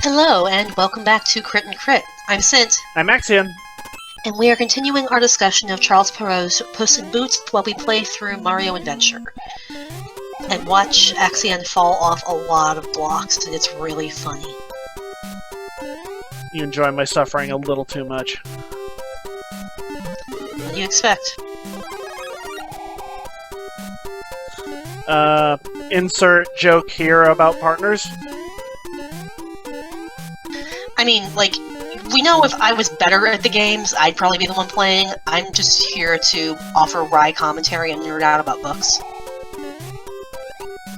Hello, and welcome back to Crit and Crit. I'm Sint, I'm Axion. and we are continuing our discussion of Charles Perrault's Puss in Boots while we play through Mario Adventure. And watch Axion fall off a lot of blocks, and it's really funny. You enjoy my suffering a little too much. What do you expect? Insert joke here about partners. I mean, like, we know if I was better at the games, I'd probably be the one playing. I'm just here to offer wry commentary and nerd out about books.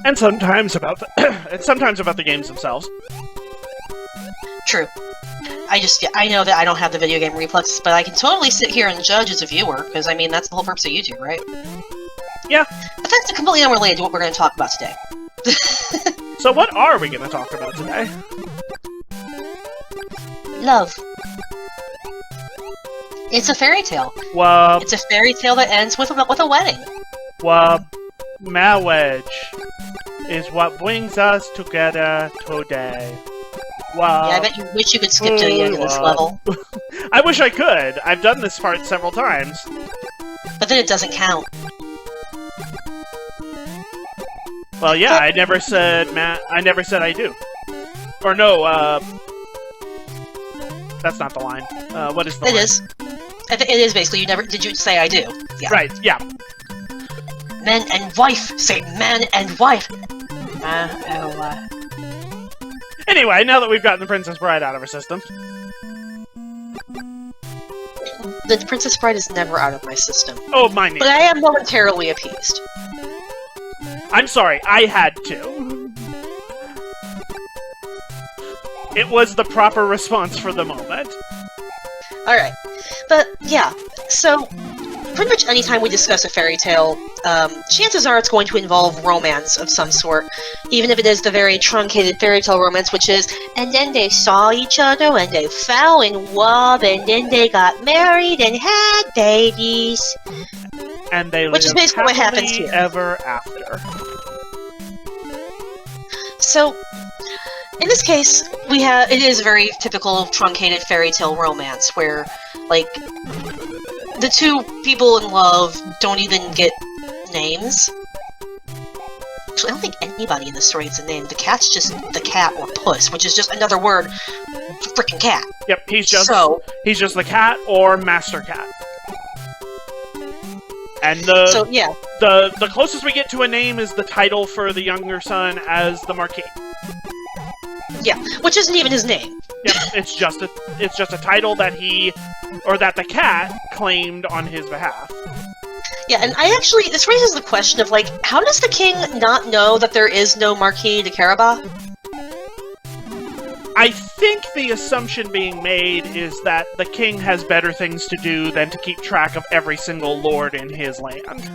And sometimes about the games themselves. True. I know that I don't have the video game reflexes, but I can totally sit here and judge as a viewer, because, I mean, that's the whole purpose of YouTube, right? Yeah. But that's completely unrelated to what we're going to talk about today. So what are we going to talk about today? Love. It's a fairy tale. Well, It's a fairy tale that ends with a wedding. marriage is what brings us together today. Well, Yeah, I bet you wish you could skip to the end of this level. I wish I could. I've done this part several times. But then it doesn't count. Well, yeah, I never said I do. Or no, that's not the line. What is the line? It is. It is basically, did you say I do? Yeah. Right, yeah. Man and wife! Say man and wife! Anyway, now that we've gotten the Princess Bride out of our system. The Princess Bride is never out of my system. Oh, mine But I am momentarily appeased. I'm sorry, I had to. It was the proper response for the moment. Alright. But, yeah. So, pretty much anytime we discuss a fairy tale, chances are it's going to involve romance of some sort. Even if it is the very truncated fairy tale romance, which is, and then they saw each other, and they fell in love, and then they got married and had babies. And they Which is lived basically what happens happily here. ever after. So, in this case, it is a very typical truncated fairy tale romance, where, like, the two people in love don't even get names. Actually, I don't think anybody in the story gets a name. The cat's just the cat, or Puss, which is just another word for frickin' cat. Yep, he's just the cat or Master Cat. And the closest we get to a name is the title for the younger son as the Marquis. Yeah, which isn't even his name. Yep, it's just a title that the cat claimed on his behalf. Yeah, and this raises the question of, like, how does the king not know that there is no Marquis de Carabas? I think the assumption being made is that the king has better things to do than to keep track of every single lord in his land.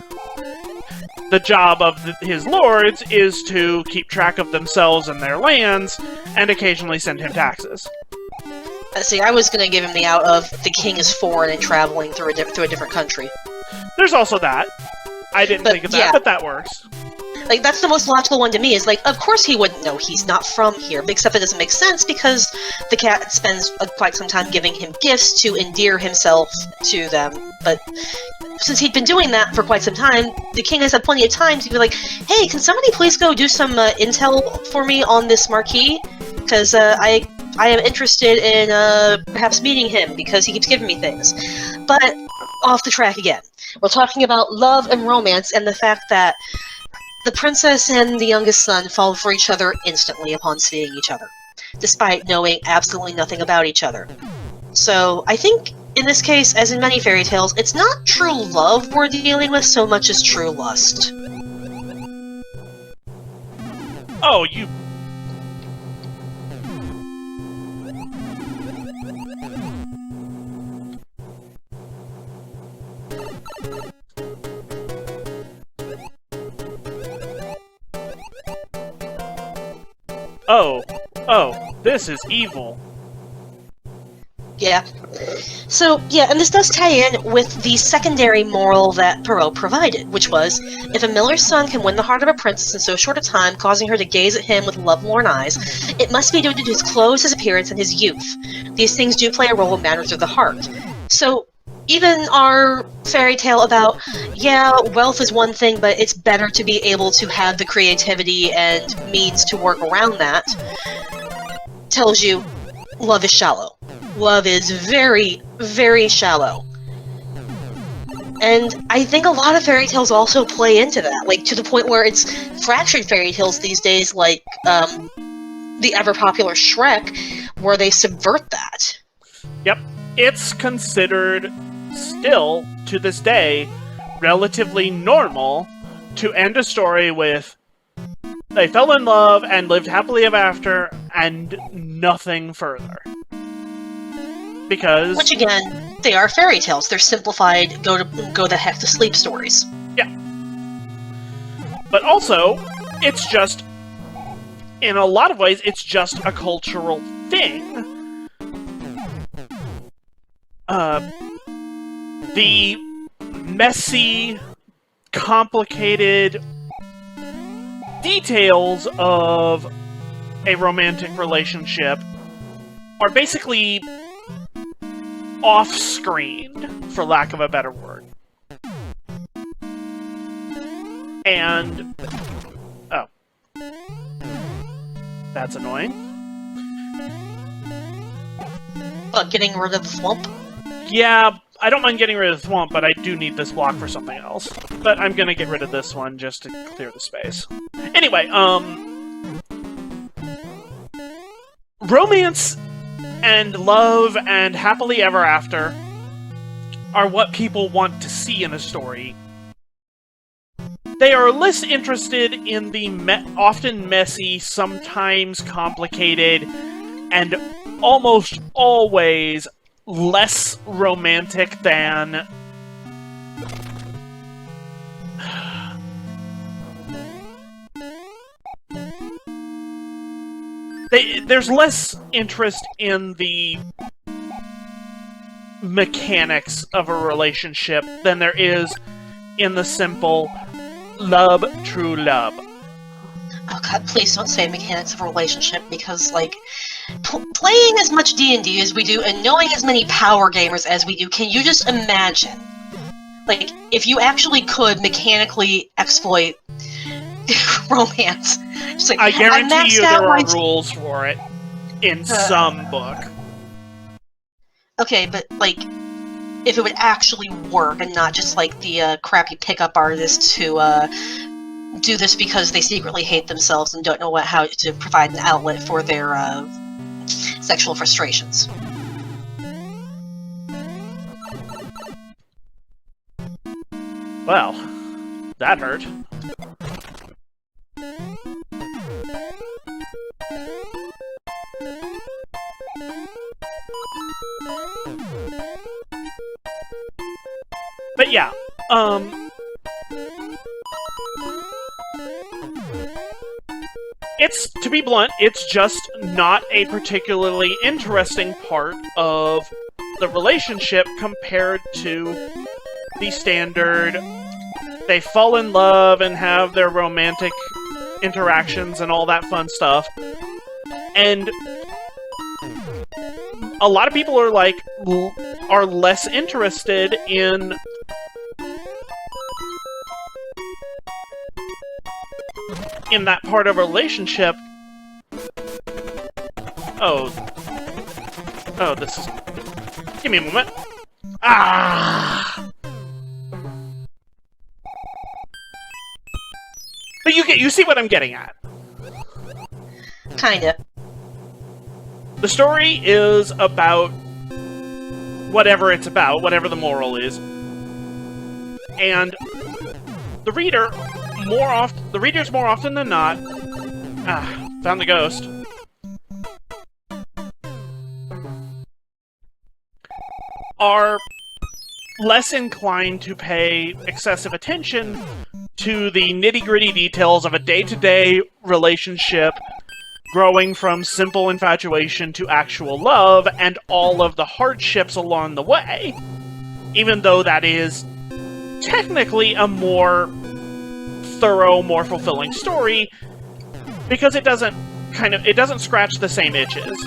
The job of his lords is to keep track of themselves and their lands, and occasionally send him taxes. See, I was gonna give him the out of the king is foreign and traveling through a different country. There's also that. I didn't think of that, yeah. but that works. Like, that's the most logical one to me, is like, of course he wouldn't know, he's not from here, except it doesn't make sense because the cat spends quite some time giving him gifts to endear himself to them, but since he'd been doing that for quite some time, the king has had plenty of time to be like, hey, can somebody please go do some intel for me on this Marquis? Because I am interested in perhaps meeting him, because he keeps giving me things. But, off the track again. We're talking about love and romance, and the fact that the princess and the youngest son fall for each other instantly upon seeing each other, despite knowing absolutely nothing about each other. So, I think, in this case, as in many fairy tales, it's not true love we're dealing with so much as true lust. Oh, you... Oh, this is evil. Yeah. So, yeah, and this does tie in with the secondary moral that Perrault provided, which was, if a miller's son can win the heart of a princess in so short a time, causing her to gaze at him with love-lorn eyes, it must be due to his clothes, his appearance, and his youth. These things do play a role in matters of the heart. So, even our fairy tale about, yeah, wealth is one thing, but it's better to be able to have the creativity and means to work around that, tells you love is shallow. Love is very, very shallow. And I think a lot of fairy tales also play into that, like, to the point where it's fractured fairy tales these days, like, the ever-popular Shrek, where they subvert that. Yep. It's considered, still, to this day, relatively normal to end a story with they fell in love and lived happily ever after and nothing further. Because... Which, again, they are fairy tales. They're simplified, go the heck to sleep stories. Yeah. But also, it's just... In a lot of ways, it's just a cultural thing. The messy, complicated details of a romantic relationship are basically off-screen, for lack of a better word. And... oh. That's annoying. Getting rid of the thwomp? Yeah, I don't mind getting rid of the thwomp, but I do need this block for something else. But I'm gonna get rid of this one just to clear the space. Anyway, romance and love and happily ever after are what people want to see in a story. They are less interested in the often messy, sometimes complicated, and almost always less romantic than... There's less interest in the mechanics of a relationship than there is in the simple love, true love. Oh god, please don't say mechanics of a relationship, because, like, playing as much D&D as we do and knowing as many power gamers as we do, can you just imagine, like, if you actually could mechanically exploit romance? Just like, I guarantee you there are my... rules for it in some book. Okay, but, like, if it would actually work and not just, like, the crappy pickup artists who do this because they secretly hate themselves and don't know how to provide an outlet for their sexual frustrations. Well, that hurt. But yeah, it's, to be blunt, it's just not a particularly interesting part of the relationship compared to the standard they fall in love and have their romantic interactions and all that fun stuff. And a lot of people are like, are less interested in that part of a relationship. Oh, this is... Give me a moment. Ah! But you see what I'm getting at. Kinda. The story is about whatever it's about, whatever the moral is. And the readers more often than not, found the ghost, are less inclined to pay excessive attention to the nitty-gritty details of a day-to-day relationship growing from simple infatuation to actual love, and all of the hardships along the way, even though that is technically a more thorough, more fulfilling story, because it doesn't scratch the same itches.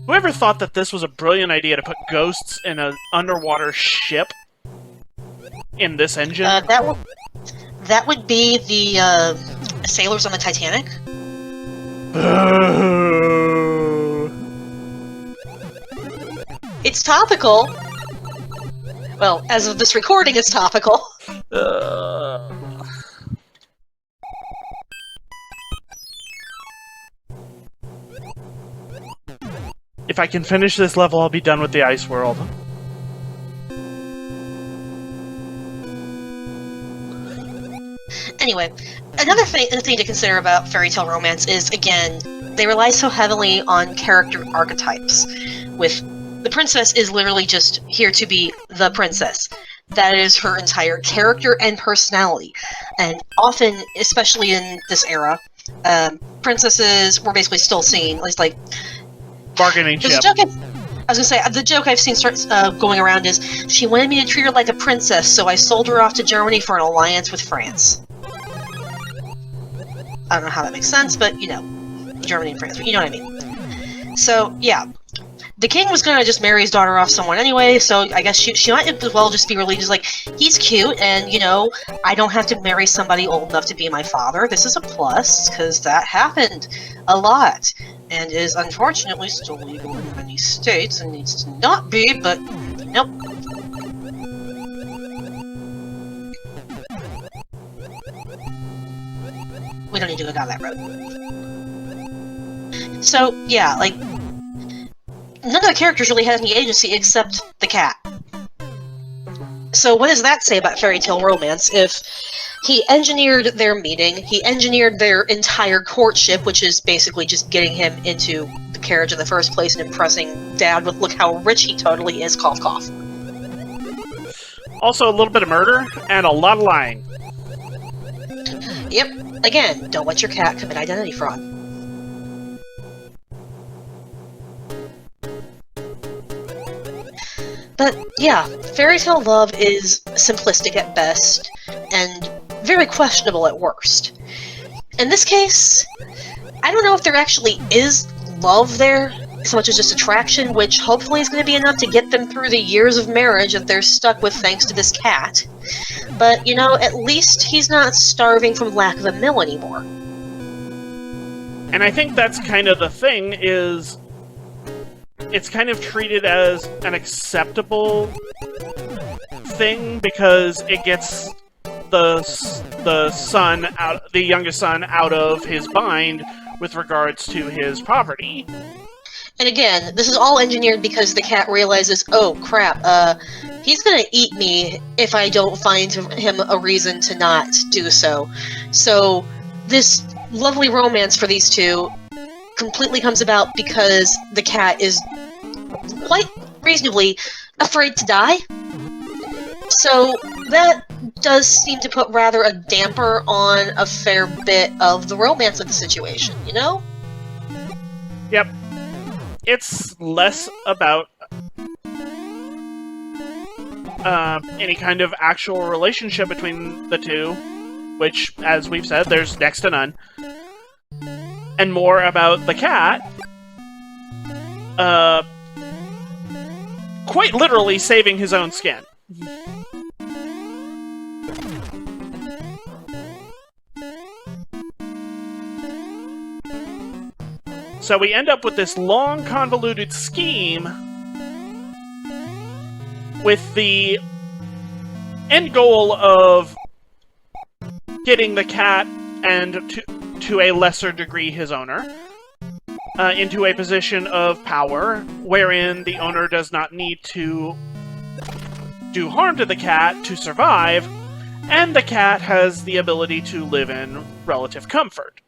Whoever thought that this was a brilliant idea to put ghosts in an underwater ship in this engine? That would be the sailors on the Titanic. It's topical. Well, as of this recording, it's topical. If I can finish this level, I'll be done with the ice world. Anyway, another thing to consider about fairy tale romance is, again, they rely so heavily on character archetypes. With the princess is literally just here to be the princess. That is her entire character and personality. And often, especially in this era, princesses were basically still seen, at least like... bargaining chip. I was gonna say, the joke I've seen start going around is, she wanted me to treat her like a princess, so I sold her off to Germany for an alliance with France. I don't know how that makes sense, but, you know, Germany and France, but you know what I mean. So, yeah. The king was gonna just marry his daughter off someone anyway, so I guess she might as well just be really just like, he's cute, and, you know, I don't have to marry somebody old enough to be my father. This is a plus, because that happened a lot, and is unfortunately still legal in many states, and needs to not be, but, nope. We don't need to go down that road. So, yeah, like, none of the characters really had any agency except the cat. So what does that say about fairy tale romance if he engineered their meeting, he engineered their entire courtship, which is basically just getting him into the carriage in the first place and impressing Dad with, look how rich he totally is, cough cough. Also a little bit of murder, and a lot of lying. Yep, again, don't let your cat commit identity fraud. But, yeah, fairy tale love is simplistic at best, and very questionable at worst. In this case, I don't know if there actually is love there, so much as just attraction, which hopefully is going to be enough to get them through the years of marriage that they're stuck with thanks to this cat. But, you know, at least he's not starving from lack of a meal anymore. And I think that's kind of the thing, is... it's kind of treated as an acceptable thing because it gets the son out, the youngest son, out of his bind with regards to his poverty. And again, this is all engineered because the cat realizes, oh crap, he's gonna eat me if I don't find him a reason to not do so. So this lovely romance for these two completely comes about because the cat is quite reasonably afraid to die. So that does seem to put rather a damper on a fair bit of the romance of the situation, you know? Yep. It's less about any kind of actual relationship between the two, which, as we've said, there's next to none. And more about the cat, quite literally saving his own skin. So we end up with this long, convoluted scheme with the end goal of getting the cat and to a lesser degree his owner, into a position of power wherein the owner does not need to do harm to the cat to survive, and the cat has the ability to live in relative comfort.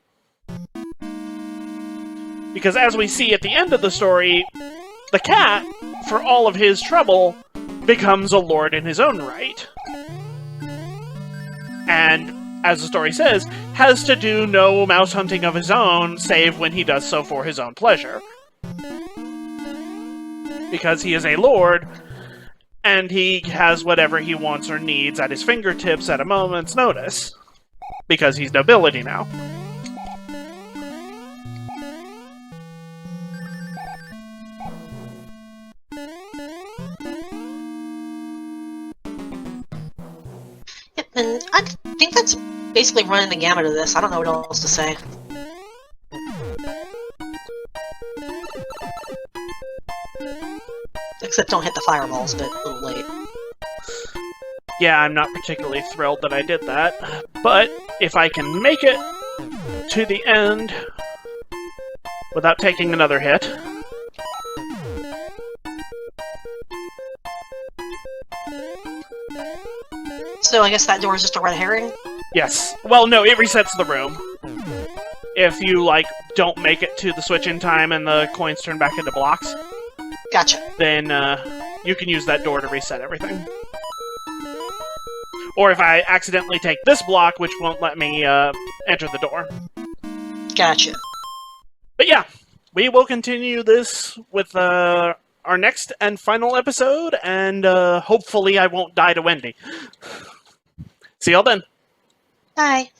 Because as we see at the end of the story, the cat, for all of his trouble, becomes a lord in his own right. And, as the story says, has to do no mouse hunting of his own, save when he does so for his own pleasure. Because he is a lord, and he has whatever he wants or needs at his fingertips at a moment's notice. Because he's nobility now. Yep, and I think that's basically running the gamut of this. I don't know what else to say. Except don't hit the fireballs, but a little late. Yeah, I'm not particularly thrilled that I did that, but if I can make it to the end without taking another hit... So I guess that door is just a red herring? Yes. Well, no, it resets the room. If you, like, don't make it to the switch in time and the coins turn back into blocks. Gotcha. Then, you can use that door to reset everything. Or if I accidentally take this block, which won't let me, enter the door. Gotcha. But yeah, we will continue this with, our next and final episode, and, hopefully I won't die to Wendy. See y'all then. Bye.